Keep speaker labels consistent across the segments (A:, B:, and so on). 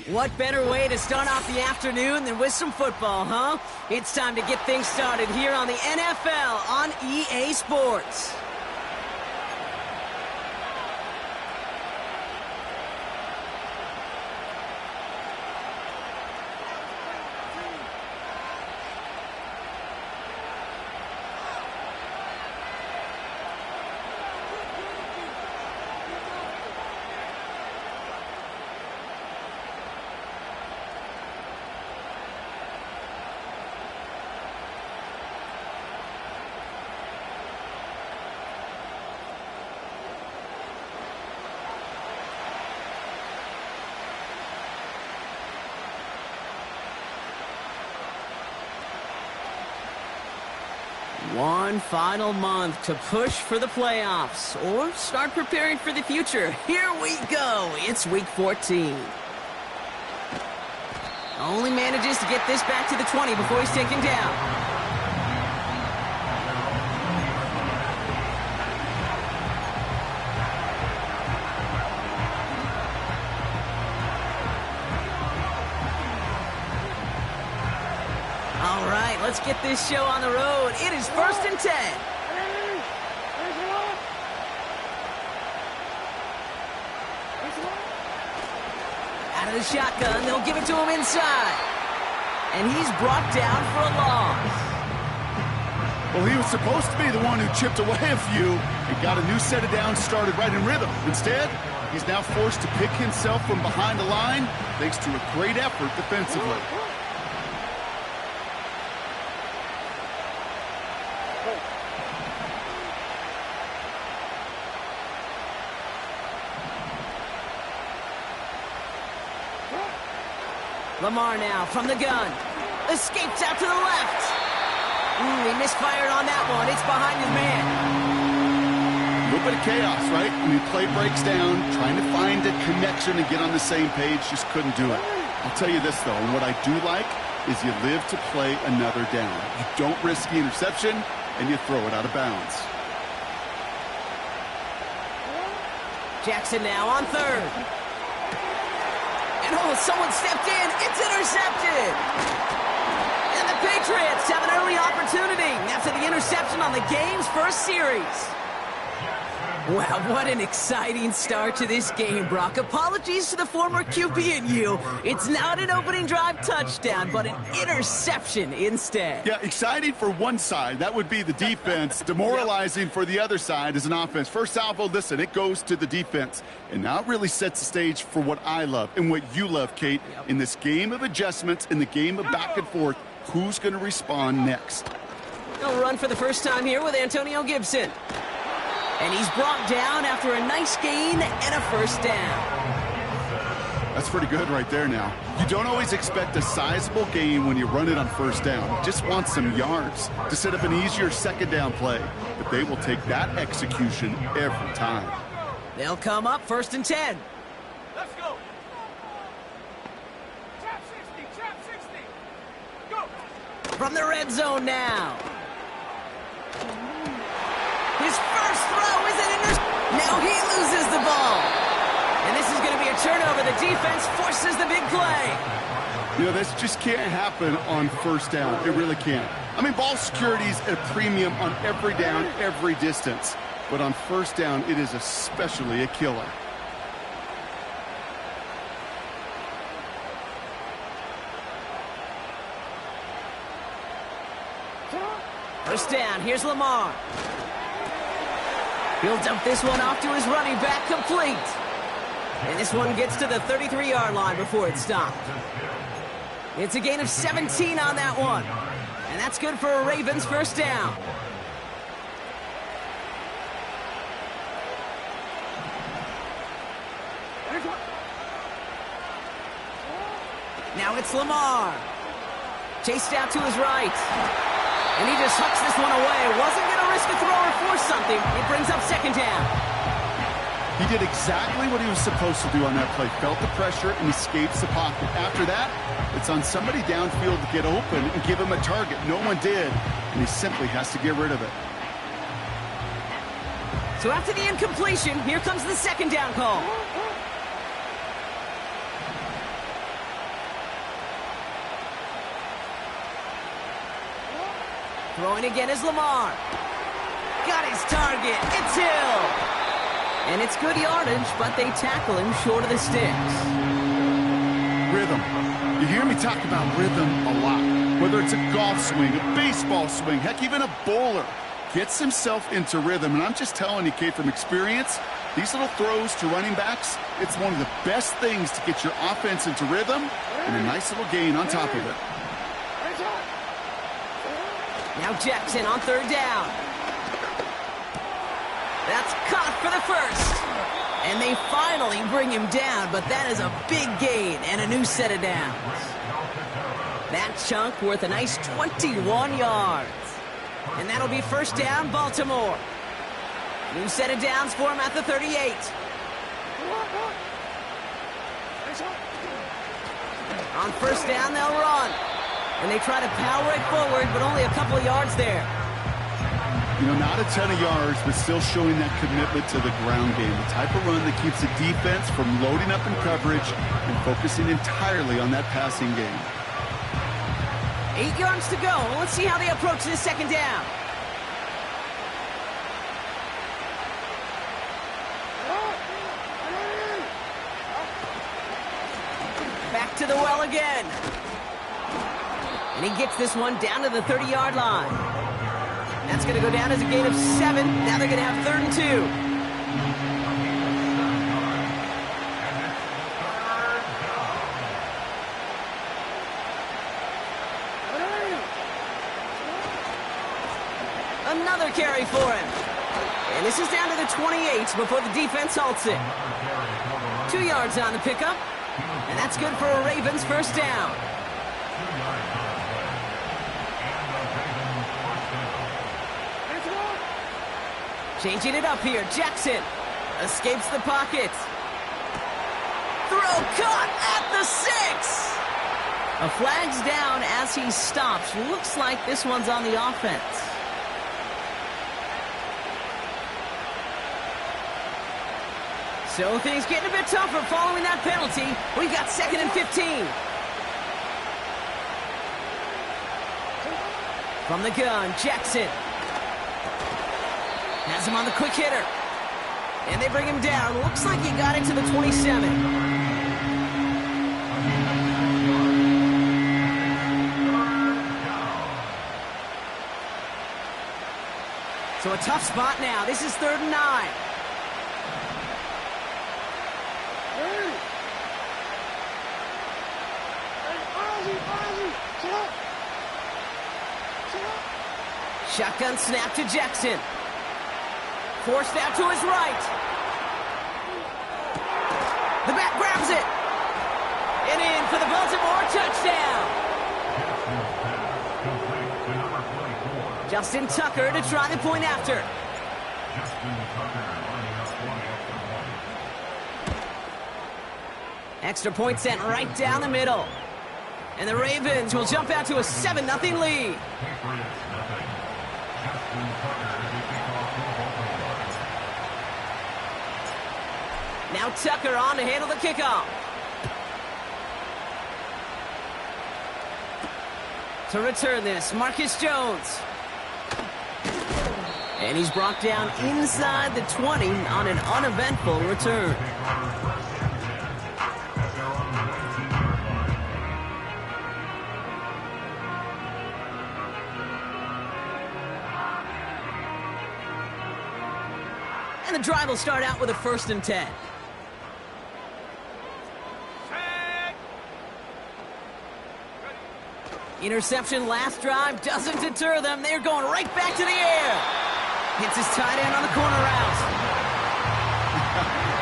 A: What better way to start off the afternoon than with some football, huh? It's time to get things started here on the NFL on EA Sports. One final month to push for the playoffs or start preparing for the future. Here we go. It's week 14. Only manages to get this back to the 20 before he's taken down. All right, let's get this show on the road. It is 1st and 10. Out of the shotgun, they'll give it to him inside. And he's brought down for a loss.
B: Well, he was supposed to be the one who chipped away a few and got a new set of downs started right in rhythm. Instead, he's now forced to pick himself from behind the line thanks to a great effort defensively.
A: Lamar now from the gun. Escapes out to the left. He misfired on that one. It's behind his man.
B: A little bit of chaos, right? I mean, play breaks down, trying to find a connection and get on the same page, just couldn't do it. I'll tell you this, though, and what I do like is you live to play another down. You don't risk the interception, and you throw it out of bounds.
A: Jackson now on 3rd. And oh, someone stepped in. It's intercepted. And the Patriots have an early opportunity after the interception on the game's first series. Wow, what an exciting start to this game, Brock. Apologies to the former QB and you. It's not an opening drive touchdown, but an interception instead.
B: Yeah, exciting for one side. That would be the defense. Demoralizing for the other side as an offense. First salvo, listen, it goes to the defense. And now it really sets the stage for what I love and what you love, Kate. In this game of adjustments, in the game of back and forth, who's going to respond next?
A: They'll run for the first time here with Antonio Gibson. And he's brought down after a nice gain and a first down.
B: That's pretty good right there now. You don't always expect a sizable gain when you run it on first down. You just want some yards to set up an easier second down play. But they will take that execution every time.
A: They'll come up 1st and 10.
C: Let's go. Trap 60. Go.
A: From the red zone now. His first throw is an interception. Now he loses the ball. And this is going to be a turnover. The defense forces the big play.
B: You know, this just can't happen on first down. It really can't. I mean, ball security is at a premium on every down, every distance. But on first down, it is especially a killer.
A: First down. Here's Lamar. He'll dump this one off to his running back, complete. And this one gets to the 33-yard line before it's stopped. It's a gain of 17 on that one. And that's good for a Ravens first down. Now it's Lamar. Chased out to his right. And he just hucks this one away. Wasn't going to risk a throw or force something. It brings up second down.
B: He did exactly what he was supposed to do on that play. Felt the pressure and escapes the pocket. After that, it's on somebody downfield to get open and give him a target. No one did, and he simply has to get rid of it.
A: So after the incompletion, here comes the second down call. Throwing again is Lamar. Got his target. It's Hill. And it's good yardage, but they tackle him short of the sticks.
B: Rhythm. You hear me talk about rhythm a lot. Whether it's a golf swing, a baseball swing, heck, even a bowler gets himself into rhythm. And I'm just telling you, Kate, from experience, these little throws to running backs, it's one of the best things to get your offense into rhythm and a nice little gain on top of it.
A: Now Jackson on third down. That's caught for the first. And they finally bring him down, but that is a big gain and a new set of downs. That chunk worth a nice 21 yards. And that'll be first down, Baltimore. New set of downs for him at the 38. On first down, they'll run. And they try to power it forward, but only a couple of yards there.
B: You know, not a ton of yards, but still showing that commitment to the ground game. The type of run that keeps the defense from loading up in coverage and focusing entirely on that passing game.
A: 8 yards to go. Let's see how they approach this second down. Back to the well again. And he gets this one down to the 30-yard line. That's going to go down as a gain of 7. Now they're going to have 3rd and 2. Another carry for him. And this is down to the 28 before the defense halts it. 2 yards on the pickup. And that's good for a Ravens first down. Changing it up here. Jackson escapes the pocket. Throw caught at the 6. A flag's down as he stops. Looks like this one's on the offense. So things getting a bit tougher following that penalty. We've got 2nd and 15. From the gun, Jackson. Has him on the quick hitter. And they bring him down. Looks like he got it to the 27. So a tough spot now. This is 3rd and 9. Shotgun snap to Jackson. Forced out to his right. The back grabs it. And in for the Baltimore touchdown. Justin Tucker to try the point after. Extra point sent right down the middle. And the Ravens will jump out to a 7-0 lead. Now Tucker on to handle the kickoff. To return this, Marcus Jones. And he's brought down inside the 20 on an uneventful return. And the drive will start out with a 1st and 10. Interception last drive doesn't deter them. They're going right back to the air. Hits his tight end on the corner route.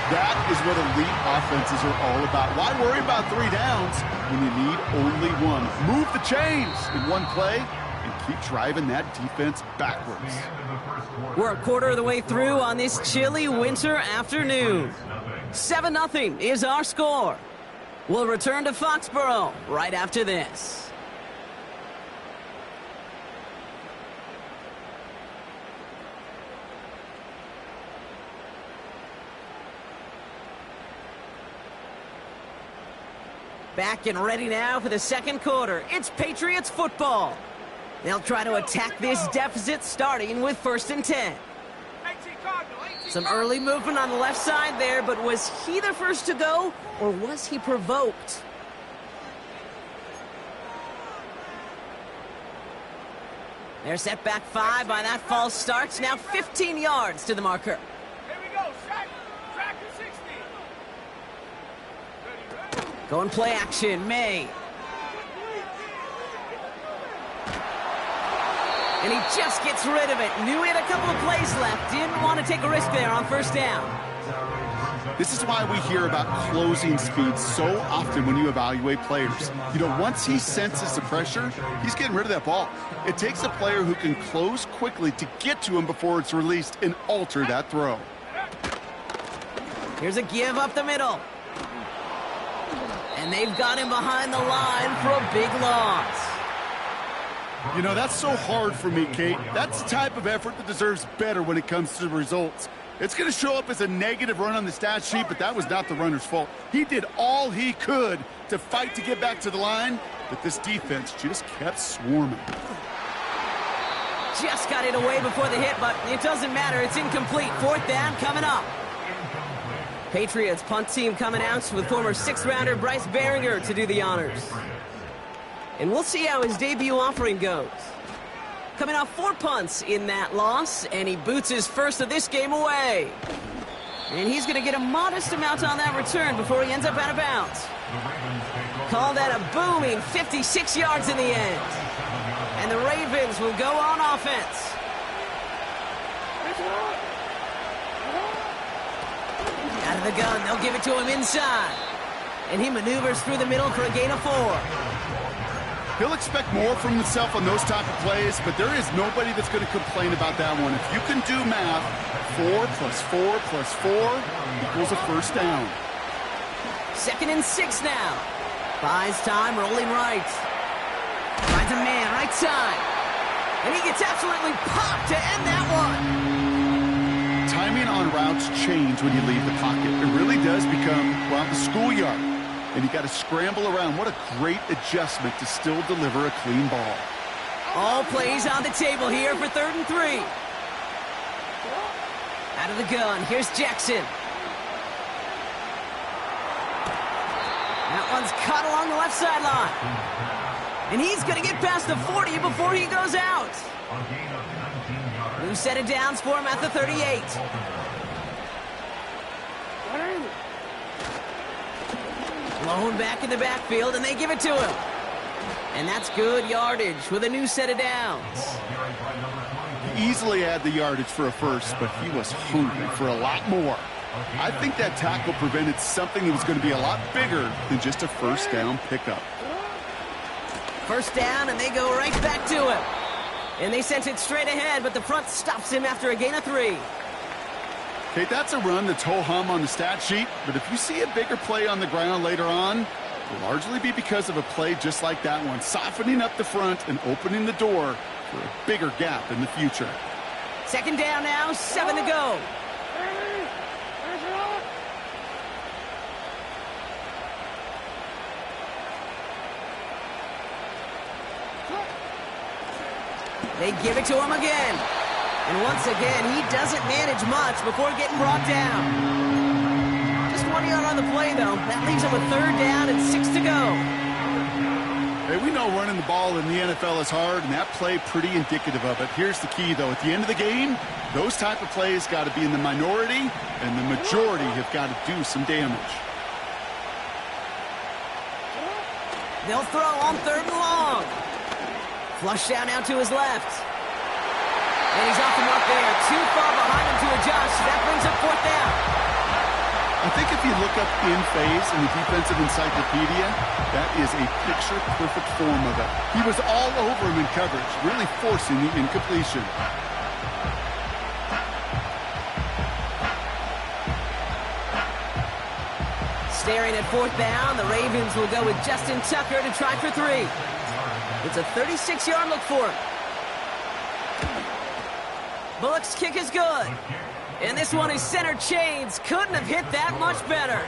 B: That is what elite offenses are all about. Why worry about 3 downs when you need only 1? Move the chains in one play and keep driving that defense backwards.
A: We're a quarter of the way through on this chilly winter afternoon. 7-0 is our score. We'll return to Foxborough right after this. Back and ready now for the second quarter. It's Patriots football. They'll try to attack this deficit, starting with 1st and 10.
C: 18 Cardinal, 18
A: Some
C: Cardinal.
A: early movement on the left side there, but was he the first to go, or was he provoked? They're set back 5 by that false start. Now 15 yards to the marker.
C: Here we go, Shaq. Track to 60. Ready, ready.
A: Going play action, May. And he just gets rid of it. Knew he had a couple of plays left. Didn't want to take a risk there on 1st down.
B: This is why we hear about closing speed so often when you evaluate players. You know, once he senses the pressure, he's getting rid of that ball. It takes a player who can close quickly to get to him before it's released and alter that throw.
A: Here's a give up the middle. And they've got him behind the line for a big loss.
B: You know, that's so hard for me, Kate. That's the type of effort that deserves better when it comes to the results. It's going to show up as a negative run on the stat sheet, but that was not the runner's fault. He did all he could to fight to get back to the line, but this defense just kept swarming.
A: Just got it away before the hit, but it doesn't matter. It's incomplete. 4th down coming up. Patriots punt team coming out with former 6th-rounder Bryce Baringer to do the honors. And we'll see how his debut offering goes. Coming off 4 punts in that loss, and he boots his first of this game away. And he's going to get a modest amount on that return before he ends up out of bounds. Call that a booming 56 yards in the end. And the Ravens will go on offense. Out of the gun, they'll give it to him inside. And he maneuvers through the middle for a gain of 4.
B: He'll expect more from himself on those type of plays, but there is nobody that's going to complain about that one. If you can do math, 4 plus 4 plus 4 equals a 1st down.
A: 2nd and 6 now. Buys time, rolling right. Finds a man, right side. And he gets absolutely popped to end that one.
B: Timing on routes change when you leave the pocket. It really does become, well, the schoolyard. And you got to scramble around. What a great adjustment to still deliver a clean ball.
A: All plays on the table here for 3rd and 3. Out of the gun, here's Jackson. That one's caught along the left sideline. And he's going to get past the 40 before he goes out. New set of downs for him at the 38. Blown back in the backfield, and they give it to him. And that's good yardage with a new set of downs.
B: He easily had the yardage for a first, but he was hungry for a lot more. I think that tackle prevented something that was going to be a lot bigger than just a 1st down pickup.
A: 1st down, and they go right back to him. And they sent it straight ahead, but the front stops him after a gain of 3.
B: Okay, that's a run that's ho-hum on the stat sheet, but if you see a bigger play on the ground later on, it'll largely be because of a play just like that one, softening up the front and opening the door for a bigger gap in the future.
A: 2nd down now, 7 to go. They give it to him again. And once again, he doesn't manage much before getting brought down. Just 1 yard on the play, though. That leaves him with 3rd down and 6 to go.
B: Hey, we know running the ball in the NFL is hard, and that play pretty indicative of it. Here's the key, though. At the end of the game, those type of plays got to be in the minority, and the majority have got to do some damage.
A: They'll throw on 3rd and long. Flush down now to his left. And he's off the mark there. Too far behind him to adjust. That brings up 4th down.
B: I think if you look up in phase in the defensive encyclopedia, that is a picture-perfect form of it. He was all over him in coverage, really forcing the incompletion.
A: Staring at 4th down, the Ravens will go with Justin Tucker to try for 3. It's a 36-yard look for him. Bullock's kick is good. And this one is center chains. Couldn't have hit that much better.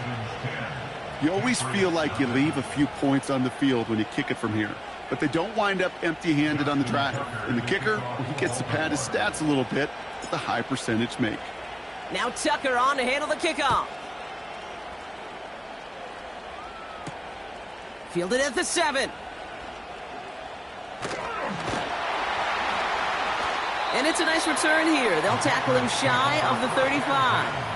B: You always feel like you leave a few points on the field when you kick it from here. but they don't wind up empty-handed on the drive. And the kicker, well, he gets to pad his stats a little bit with a high percentage make.
A: Now Tucker on to handle the kickoff. Fielded at the 7. And it's a nice return here. They'll tackle him shy of the 35.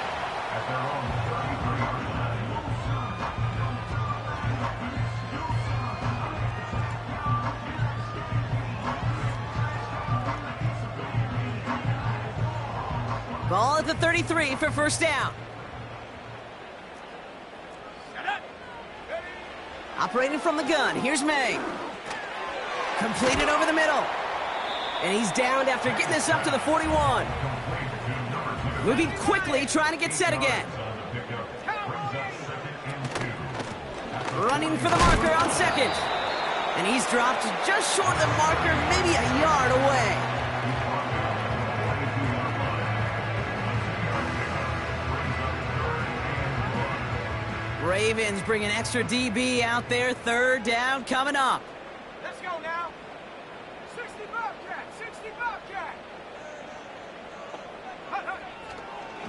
A: Ball at the 33 for first down. Operating from the gun, here's May. Completed over the middle. And he's downed after getting this up to the 41. Moving quickly, trying to get set again. Running for the marker on second. And he's dropped just short of the marker, maybe a yard away. Ravens bring an extra DB out there. Third down coming up.
C: Let's go now. 60 Bobcat, 60 Bobcat.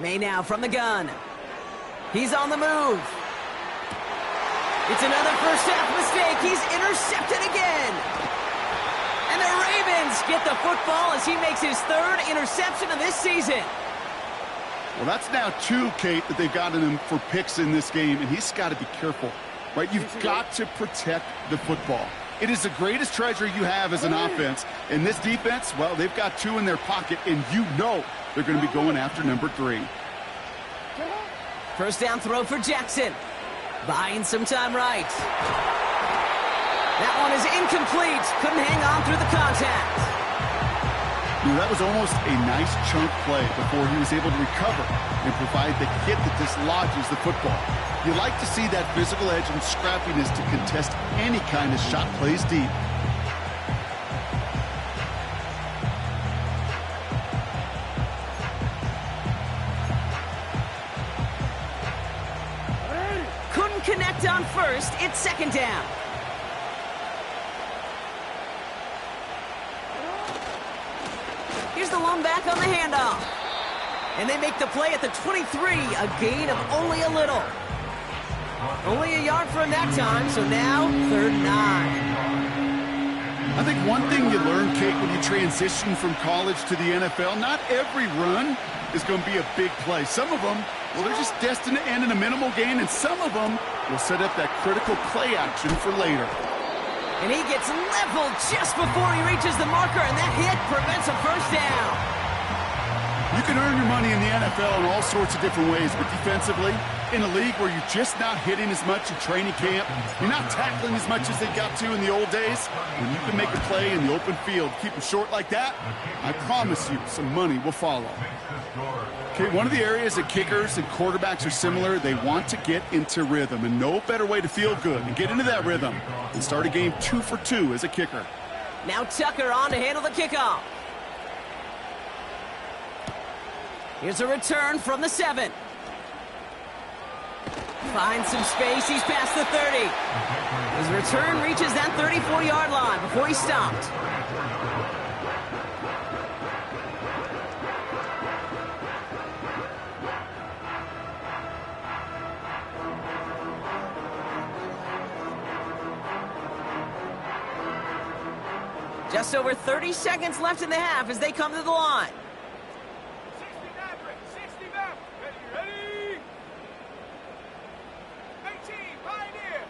A: May now from the gun. He's on the move. It's another first half mistake. He's intercepted again. And the Ravens get the football as he makes his third interception of this season.
B: Well, that's now 2, Kate, that they've gotten him for picks in this game, and he's got to be careful, right? You've got to protect the football. It is the greatest treasure you have as an offense. And this defense, well, they've got 2 in their pocket, and you know they're going to be going after number 3.
A: First down throw for Jackson. Buying some time right. That one is incomplete. Couldn't hang on through the contact.
B: That was almost a nice chunk play before he was able to recover and provide the hit that dislodges the football. You like to see that physical edge and scrappiness to contest any kind of shot plays deep.
A: Couldn't connect on first. It's second down. Here's the lone back on the handoff. And they make the play at the 23, a gain of only a little. Only a yard for him that time, so now 3rd and 9.
B: I think one thing you learn, Kate, when you transition from college to the NFL, not every run is going to be a big play. Some of them, well, they're just destined to end in a minimal gain, and some of them will set up that critical play action for later.
A: And he gets leveled just before he reaches the marker, and that hit prevents a first down.
B: You can earn your money in the NFL in all sorts of different ways, but defensively, in a league where you're just not hitting as much in training camp, you're not tackling as much as they got to in the old days, when you can make a play in the open field, keep it short like that, I promise you some money will follow. Okay, one of the areas that kickers and quarterbacks are similar, they want to get into rhythm, and no better way to feel good and get into that rhythm than start a game 2 for 2 as a kicker.
A: Now Tucker on to handle the kickoff. Here's a return from the 7. Finds some space, he's past the 30. His return reaches that 34-yard line before he's stopped. Just over 30 seconds left in the half as they come to the line.
C: 60 Maverick, 60 Maverick. Ready? 18, Pioneer.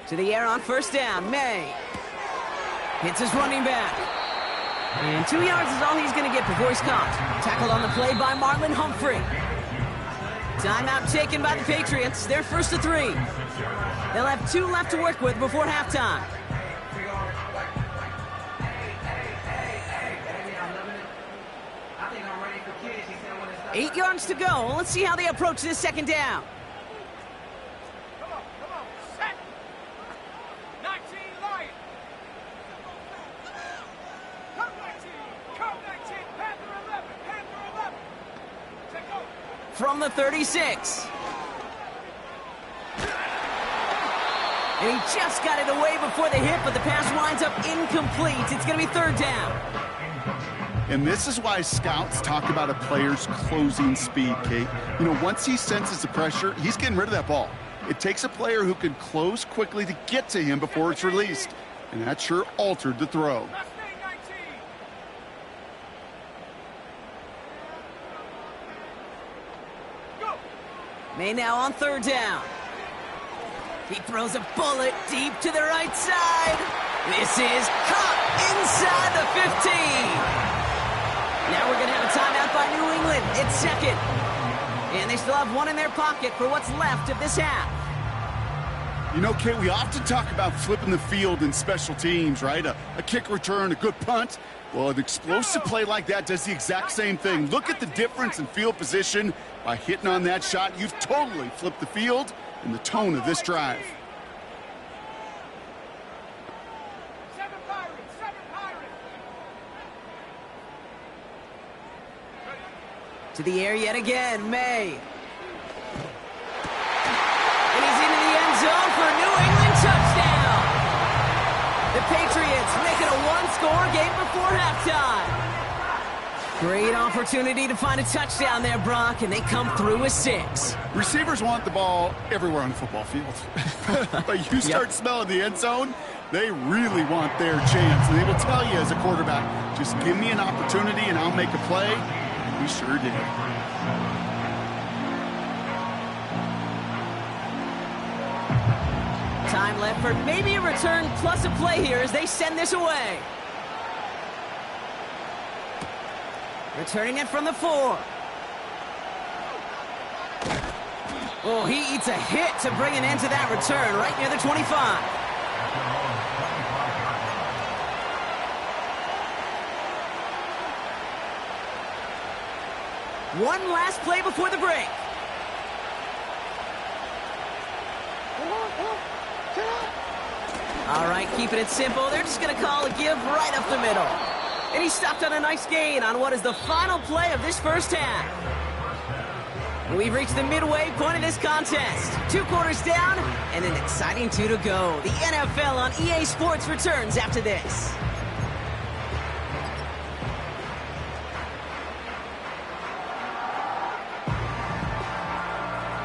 A: To the air on first down, May. Hits his running back. And 2 yards is all he's going to get before he's caught. Tackled on the play by Marlon Humphrey. Timeout taken by the Patriots. They're 1st and 3. They'll have 2 left to work with before halftime. Eight yards to go. Let's see how they approach this second down.
C: Come on, set. 19, Lion. Come 19, Panther 11, Panther 11. Take over.
A: From the 36. And he just got it away before the hit, but the pass winds up incomplete. It's going to be third down.
B: And this is why scouts talk about a player's closing speed, Kate. You know, once he senses the pressure, he's getting rid of that ball. It takes a player who can close quickly to get to him before it's released. And that sure altered the throw.
A: May now on third down. He throws a bullet deep to the right side. This is caught inside the 15. Now we're going to have a timeout by New England. It's second. And they still have one in their pocket for what's left of this half.
B: You know, Kate, we often talk about flipping the field in special teams, right? A kick return, a good punt. Well, an explosive play like that does the exact same thing. Look at the difference in field position. By hitting on that shot, you've totally flipped the field and the tone of this drive.
A: To the air yet again, May. And he's into the end zone for a New England touchdown. The Patriots make it a one-score game before halftime. Great opportunity to find a touchdown there, Brock, and they come through with 6.
B: Receivers want the ball everywhere on the football field. But you start smelling the end zone, they really want their chance. And they will tell you as a quarterback, just give me an opportunity and I'll make a play. He sure did.
A: Time left for maybe a return plus a play here as they send this away. Returning it from the 4. Oh, he eats a hit to bring an end to that return right near the 25. One last play before the break. All right, keeping it simple. They're just going to call a give right up the middle. And he stopped on a nice gain on what is the final play of this first half. We've reached the midway point of this contest. 2 quarters down and an exciting 2 to go. The NFL on EA Sports returns after this.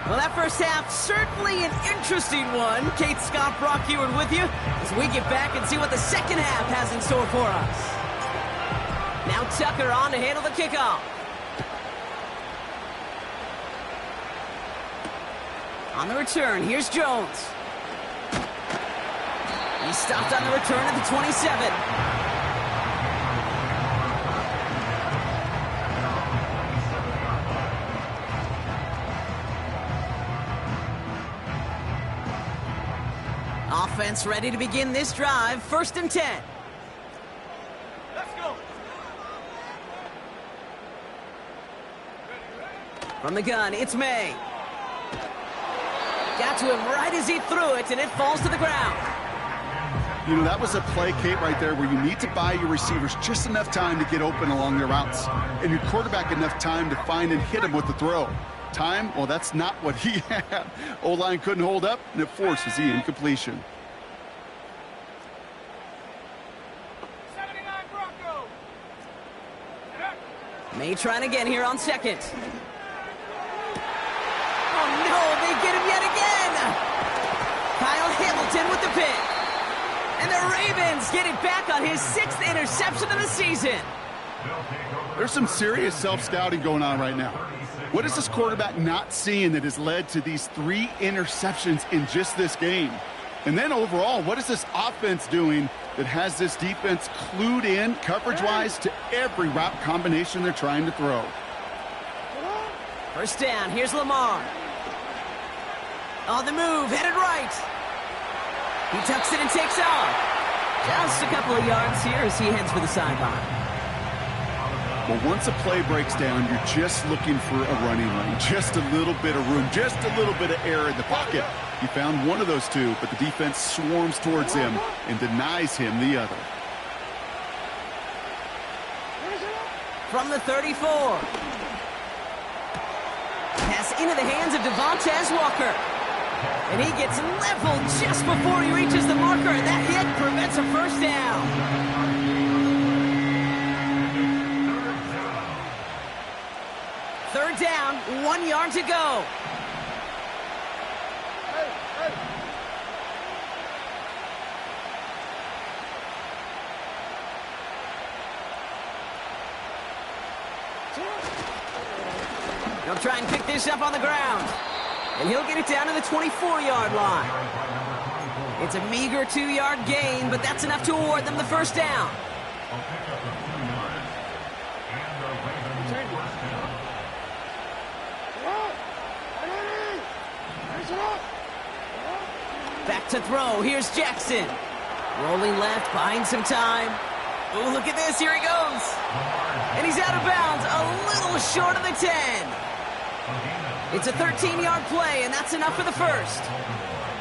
A: Well, that first half, certainly an interesting one. Kate, Scott, Brock Heward with you as we get back and see what the second half has in store for us. Now Tucker on to handle the kickoff. On the return, here's Jones. He stopped on the return at the 27. Offense ready to begin this drive. 1st and 10.
C: Let's go.
A: From the gun, it's May. Got to him right as he threw it, and it falls to the ground.
B: You know, that was a play, Kate, right there where you need to buy your receivers just enough time to get open along their routes. And your quarterback enough time to find and hit him with the throw. Time, well, that's not what he had. O-line couldn't hold up, and it forces the incompletion.
C: 79 Broncos.
A: May trying again here on 2nd. Oh, no, they get him yet again. Kyle Hamilton with the pick. And the Ravens get it back on his 6th interception of the season.
B: There's some serious self-scouting going on right now. What is this quarterback not seeing that has led to these 3 interceptions in just this game? And then overall, what is this offense doing that has this defense clued in coverage-wise to every route combination they're trying to throw?
A: First down, here's Lamar. On the move, headed right. He tucks it and takes off. Just a couple of yards here as he heads for the sideline.
B: Well, once a play breaks down, you're just looking for a running lane, just a little bit of room, just a little bit of air in the pocket. He found one of those 2, but the defense swarms towards him and denies him the other.
A: From the 34. Pass into the hands of Devontae Walker. And he gets leveled just before he reaches the marker, and that hit prevents a first down. Third down, 1 yard to go. He'll try and pick this up on the ground. And he'll get it down to the 24-yard line. It's a meager 2-yard gain, but that's enough to award them the first down. Back to throw. Here's Jackson. Rolling left, buying some time. Oh, look at this. Here he goes. And he's out of bounds, a little short of the 10. It's a 13-yard play, and that's enough for the first.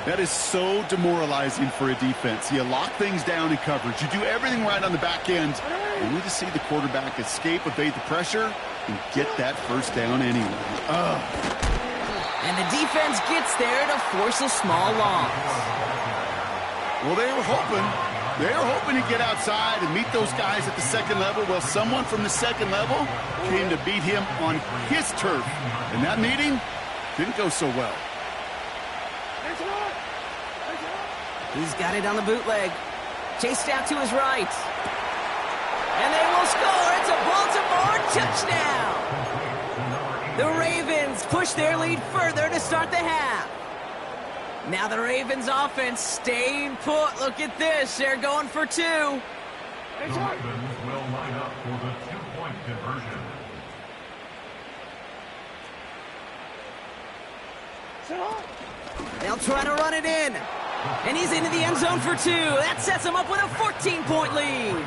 B: That is so demoralizing for a defense. You lock things down in coverage. You do everything right on the back end. You need to see the quarterback escape, evade the pressure, and get that first down anyway.
A: And the defense gets there to force a small loss.
B: Well, they were hoping to get outside and meet those guys at the second level. Well, someone from the second level came to beat him on his turf. And that meeting didn't go so well.
A: He's got it on the bootleg. Chased out to his right. And they will score. It's a Baltimore touchdown. The Ravens push their lead further to start the half. Now the Ravens offense staying put. Look at this. They're going for two.
D: The Ravens will line up for the two-point conversion.
A: They'll try to run it in. And he's into the end zone for two. That sets him up with a 14-point lead.
D: 21,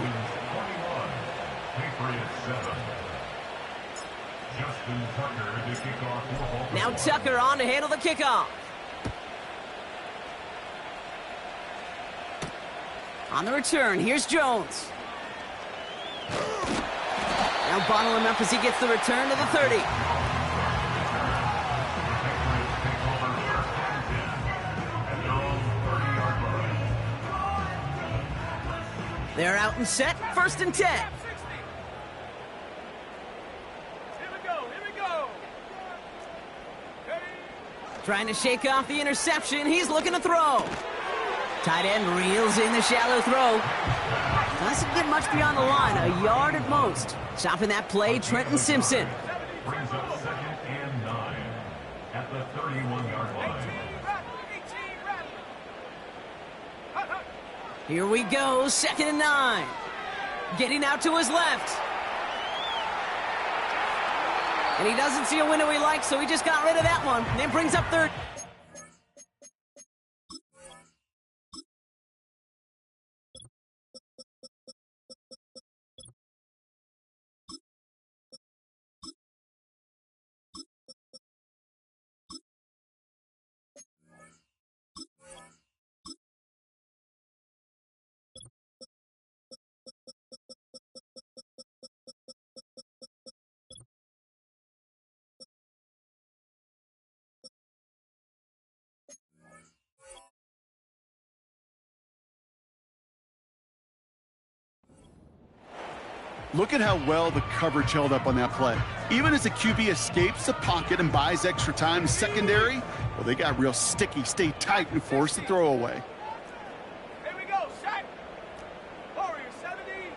D: Patriots 7. Justin Tucker to kick off for Baltimore.
A: Now Tucker on to handle the kickoff. On the return, here's Jones. Now bottle him up as he gets the return to the 30. They're out and set, 1st and 10.
C: Here we go. Ready?
A: Trying to shake off the interception. He's looking to throw. Tight end reels in the shallow throw. Doesn't get much beyond the line, a yard at most. Stopping that play, Trenton Simpson.
D: Brings up 2nd and 9 at the 31-yard line.
C: 18 rep.
A: Here we go, 2nd and 9. Getting out to his left. And he doesn't see a window he likes, so he just got rid of that one. And then brings up 3rd.
B: Look at how well the coverage held up on that play. Even as the QB escapes the pocket and buys extra time, secondary, well, they got real sticky, stayed tight, and forced the throw away.
C: Here we go. Set. Warrior 70.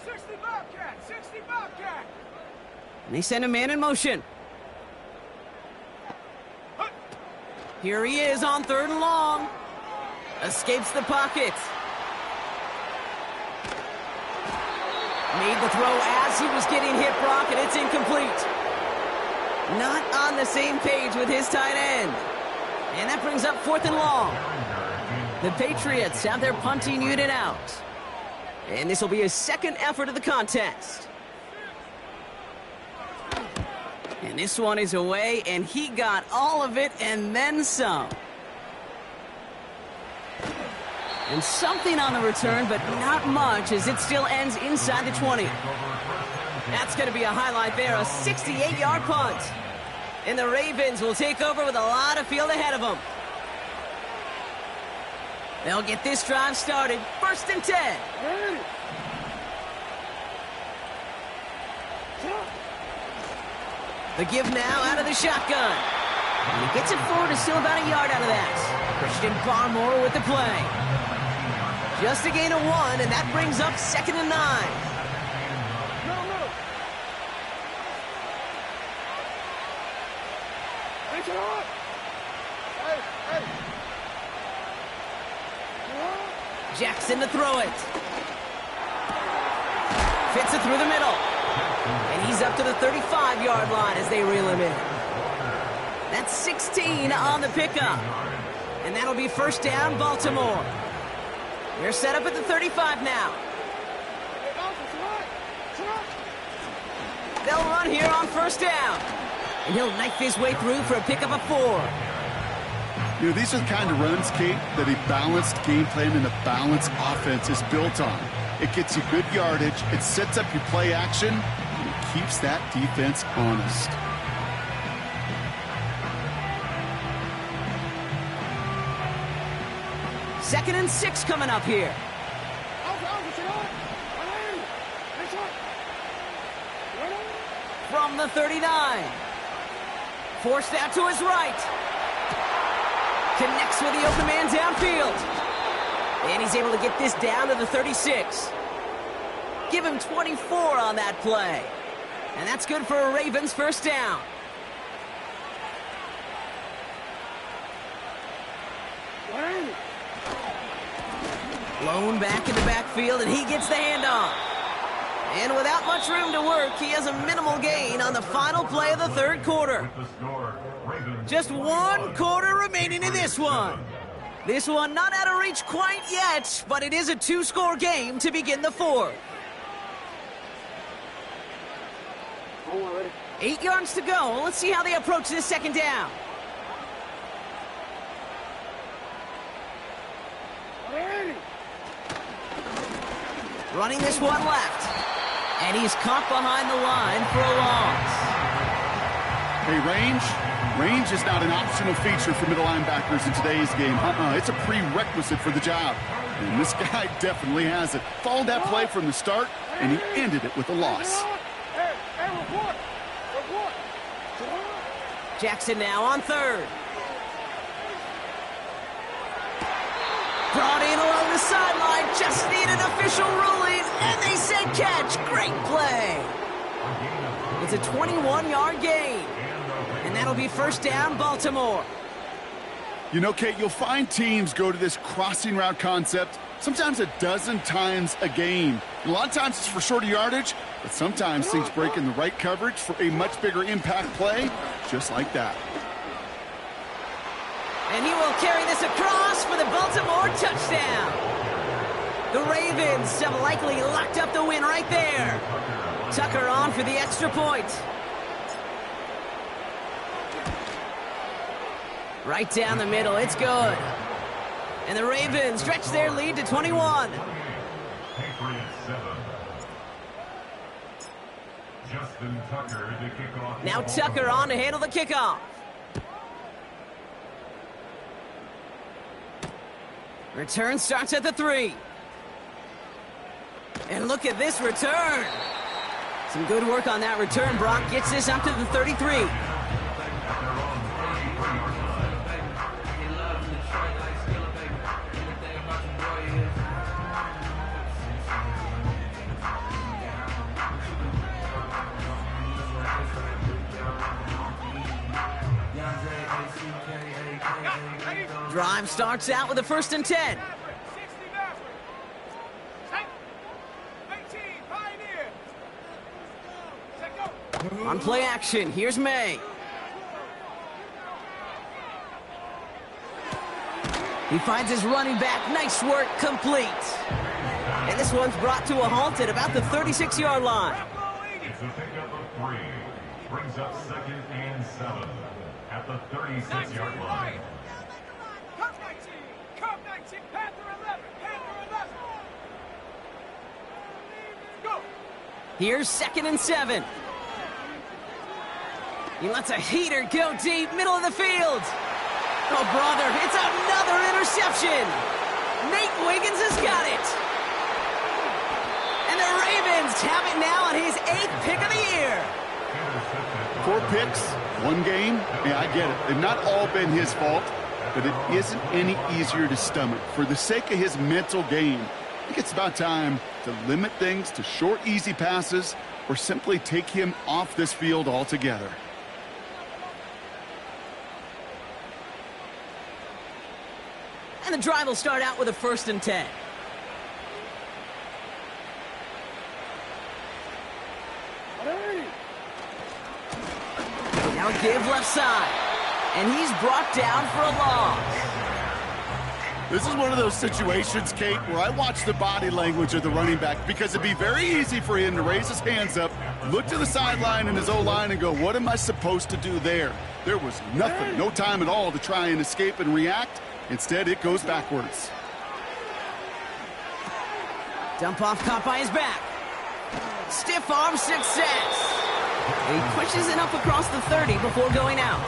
C: 60 Bobcat.
A: And they send a man in motion. Here he is on 3rd and long. Escapes the pocket. Made the throw as he was getting hit, Brock, and it's incomplete. Not on the same page with his tight end. And that brings up 4th and long. The Patriots have their punting unit out. And this will be his 2nd effort of the contest. And this one is away, and he got all of it and then some. And something on the return, but not much, as it still ends inside the 20. That's going to be a highlight there, a 68-yard punt. And the Ravens will take over with a lot of field ahead of them. They'll get this drive started. 1st and 10. The give now out of the shotgun. And he gets it forward and still about a yard out of that. Christian Barmore with the play. Just a gain of 1, and that brings up 2nd and 9. Jackson to throw it. Fits it through the middle. And he's up to the 35-yard line as they reel him in. That's 16 on the pickup. And that'll be 1st down, Baltimore. They're set up at the 35 now. They'll run here on 1st down. And he'll knife his way through for a pickup of 4.
B: You know, these are the kind of runs, Kate, that a balanced game plan and a balanced offense is built on. It gets you good yardage, it sets up your play action, and it keeps that defense honest.
A: Second and 6 coming up here. From the 39. Forced out to his right. Connects with the open man downfield. And he's able to get this down to the 36. Give him 24 on that play. And that's good for a Ravens 1st down. Blown back in the backfield, and he gets the handoff. And without much room to work, he has a minimal gain on the final play of the 3rd quarter. Just 1 quarter remaining in this one. This one not out of reach quite yet, but it is a 2-score game to begin the 4th. 8 yards to go. Let's see how they approach this 2nd down. Running this one left. And he's caught behind the line for a loss.
B: Hey, range is not an optional feature for middle linebackers in today's game. It's a prerequisite for the job. And this guy definitely has it. Followed that play from the start, and he ended it with a loss.
A: Jackson now on 3rd. Brought in along the sideline, just need an official ruling, and they said catch. Great play. It's a 21-yard gain, and that'll be 1st down, Baltimore.
B: You know, Kate, you'll find teams go to this crossing route concept sometimes a dozen times a game. And a lot of times it's for shorter yardage, but sometimes things break in the right coverage for a much bigger impact play, just like that.
A: And he will carry this across for the Baltimore touchdown. The Ravens have likely locked up the win right there. Tucker on for the extra point. Right down the middle, it's good. And the Ravens stretch their lead to 21. Now Tucker on to handle the kickoff. Return starts at the 3. And look at this return. Some good work on that return. Brock gets this up to the 33. Drive starts out with a 1st and 10. On play action, here's May. He finds his running back. Nice work, complete. And this one's brought to a halt at about the 36-yard line.
D: It's a pickup of 3. Brings up 2nd and 7 at the 36-yard line. Go.
A: Here's 2nd and 7. He lets a heater go deep, middle of the field. Oh, brother, it's another interception. Nate Wiggins has got it. And the Ravens have it now on his 8th pick of the year.
B: 4 picks, 1 game. Yeah, I get it. They've not all been his fault, but it isn't any easier to stomach. For the sake of his mental game, I think it's about time to limit things to short, easy passes or simply take him off this field altogether.
A: And the drive will start out with a 1st and 10. Now a give left side. And he's brought down for a loss.
B: This is one of those situations, Kate, where I watch the body language of the running back because it'd be very easy for him to raise his hands up, look to the sideline in his O-line and go, what am I supposed to do there? There was nothing, no time at all to try and escape and react. Instead, it goes backwards.
A: Dump off caught by his back. Stiff arm success. He pushes it up across the 30 before going out.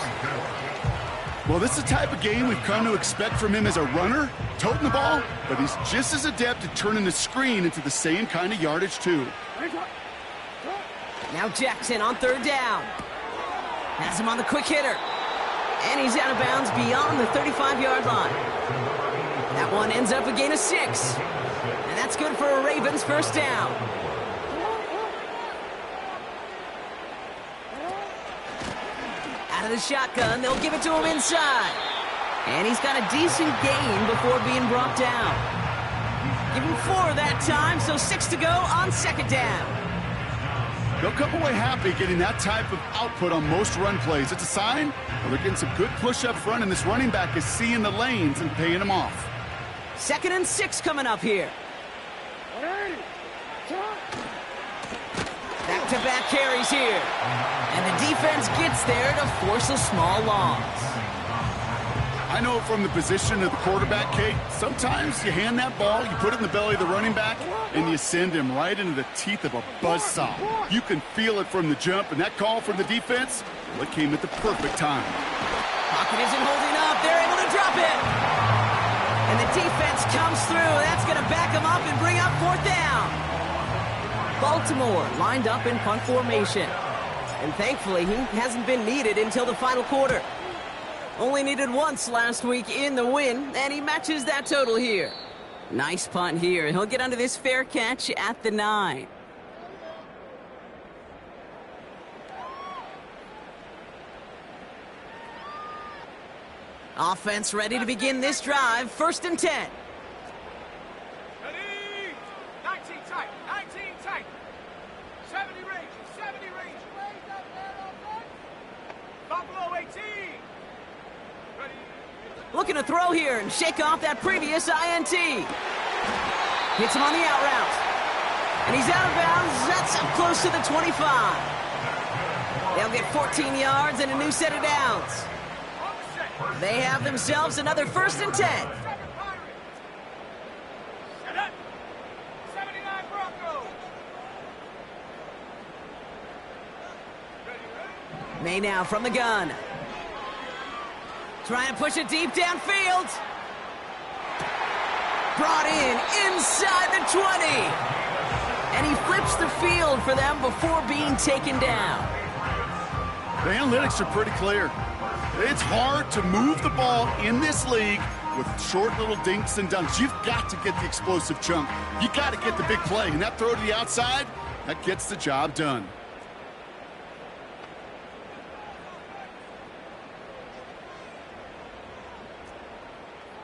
B: Well, this is the type of game we've come to expect from him as a runner, toting the ball, but he's just as adept at turning the screen into the same kind of yardage, too.
A: Now Jackson on 3rd down. Has him on the quick hitter. And he's out of bounds beyond the 35-yard line. That one ends up a gain of 6. And that's good for a Ravens 1st down. Out of the shotgun, they'll give it to him inside. And he's got a decent gain before being brought down. Give him 4 that time, so 6 to go on 2nd down.
B: They'll come away happy getting that type of output on most run plays. It's a sign well, they're getting some good push up front, and this running back is seeing the lanes and paying them off.
A: 2nd and 6 coming up here. Back-to-back carries here. And the defense gets there to force a small loss.
B: I know from the position of the quarterback, Kate, sometimes you hand that ball, you put it in the belly of the running back, and you send him right into the teeth of a buzzsaw. You can feel it from the jump, and that call from the defense, well, it came at the perfect time.
A: Pocket isn't holding up. They're able to drop it. And the defense comes through. That's going to back him up and bring up 4th down. Baltimore lined up in punt formation. And thankfully, he hasn't been needed until the final quarter. Only needed once last week in the win, and he matches that total here. Nice punt here. He'll get under this fair catch at the 9. Offense ready to begin this drive. 1st and 10.
C: Ready? 19 tight, 19 tight. 70 range, 70 range. Buffalo 18. Ready?
A: Looking to throw here and shake off that previous INT. Hits him on the out route. And he's out of bounds. That's up close to the 25. They'll get 14 yards and a new set of downs. They have themselves another 1st and 10.
C: Set up. 79 Broncos. Ready?
A: May now from the gun. Trying to push it deep downfield. Brought in inside the 20. And he flips the field for them before being taken down.
B: The analytics are pretty clear. It's hard to move the ball in this league with short little dinks and dunks. You've got to get the explosive chunk. You got to get the big play. And that throw to the outside, that gets the job done.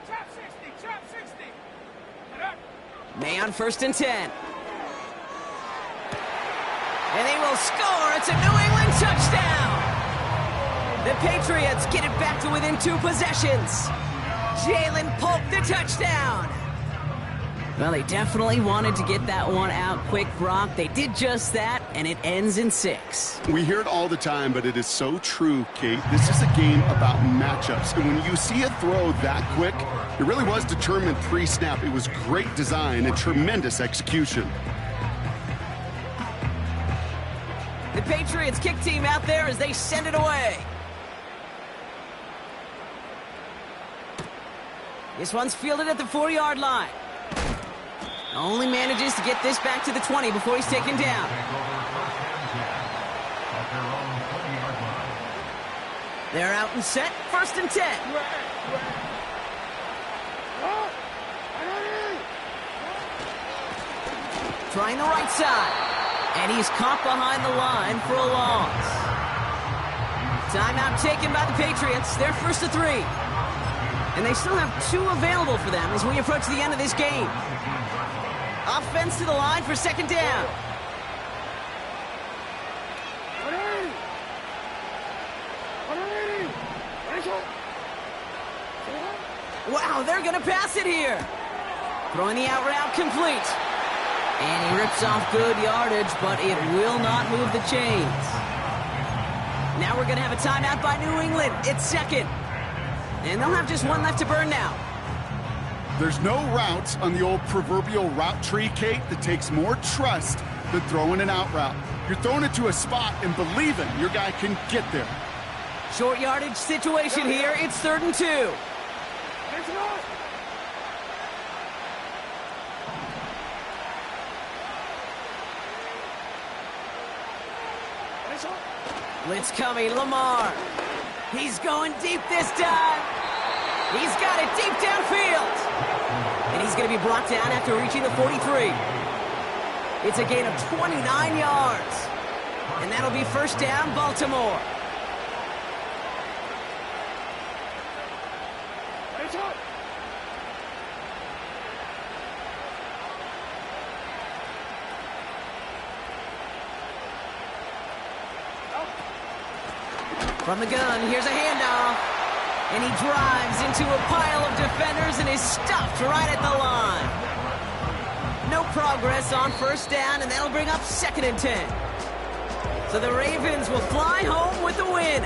C: Trap 60, trap 60. Set up.
A: May on 1st and 10. And they will score. It's a New England touchdown. The Patriots get it back to within 2 possessions. Jalen Polk, the touchdown. Well, they definitely wanted to get that one out quick, Brock. They did just that, and it ends in 6.
B: We hear it all the time, but it is so true, Kate. This is a game about matchups. And when you see a throw that quick, it really was determined pre-snap. It was great design and tremendous execution.
A: The the Patriots kick team out there as they send it away. This one's fielded at the 4-yard line. Only manages to get this back to the 20 before he's taken down. They're out and set, 1st and 10. Trying the right side. And he's caught behind the line for a loss. Timeout taken by the Patriots. They're 1st and 3. And they still have 2 available for them as we approach the end of this game. Offense to the line for 2nd down. Wow, they're going to pass it here. Throwing the out route complete. And he rips off good yardage, but it will not move the chains. Now we're going to have a timeout by New England. It's 2nd. And they'll have just 1 left to burn now.
B: There's no route on the old proverbial route tree, Kate, that takes more trust than throwing an out route. You're throwing it to a spot and believing your guy can get there.
A: Short yardage situation here. It's 3rd and 2. Blitz coming, Lamar. He's going deep this time. He's got it deep downfield. And he's going to be brought down after reaching the 43. It's a gain of 29 yards. And that'll be 1st down, Baltimore. From the gun, here's a handoff. And he drives into a pile of defenders and is stopped right at the line. No progress on 1st down, and that'll bring up 2nd and 10. So the Ravens will fly home with the win.